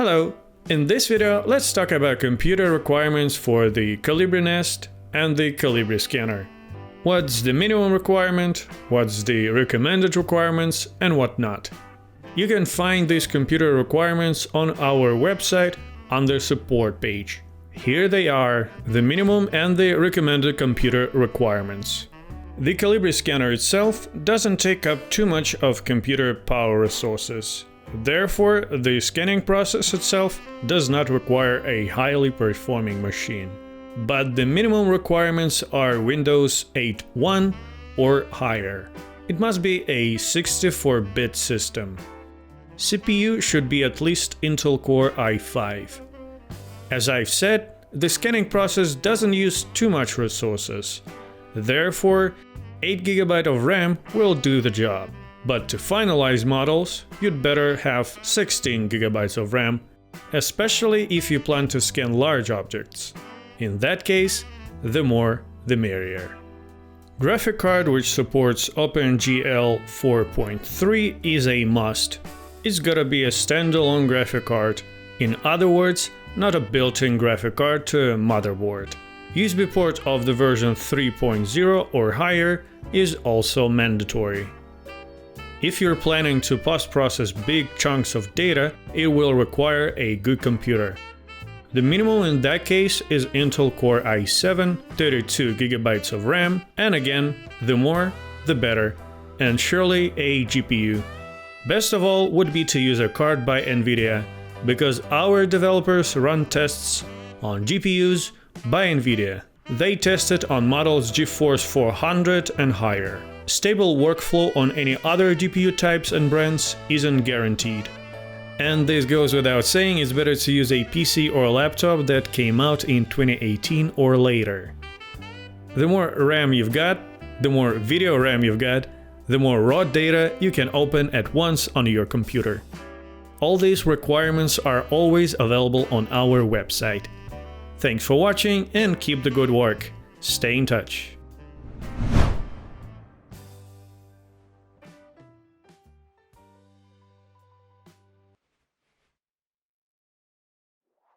Hello! In this video, let's talk about computer requirements for the Calibry Nest and the Calibry scanner. What's the minimum requirement, what's the recommended requirements, and whatnot. You can find these computer requirements on our website under support page. Here they are, the minimum and the recommended computer requirements. The Calibry scanner itself doesn't take up too much of computer power resources. Therefore, the scanning process itself does not require a highly performing machine. But the minimum requirements are Windows 8.1 or higher. It must be a 64-bit system. CPU should be at least Intel Core i5. As I've said, the scanning process doesn't use too much resources. Therefore, 8 GB of RAM will do the job. But to finalize models, you'd better have 16 GB of RAM, especially if you plan to scan large objects. In that case, the more the merrier. Graphic card which supports OpenGL 4.3 is a must. It's gotta be a standalone graphic card. In other words, not a built-in graphic card to a motherboard. USB port of the version 3.0 or higher is also mandatory. If you're planning to post-process big chunks of data, it will require a good computer. The minimum in that case is Intel Core i7, 32 GB of RAM, and again, the more, the better, and surely a GPU. Best of all would be to use a card by NVIDIA, because our developers run tests on GPUs by NVIDIA. They test it on models GeForce 400 and higher. Stable workflow on any other GPU types and brands isn't guaranteed. And this goes without saying, it's better to use a PC or a laptop that came out in 2018 or later. The more RAM you've got, the more video RAM you've got, the more raw data you can open at once on your computer. All these requirements are always available on our website. Thanks for watching and keep the good work. Stay in touch.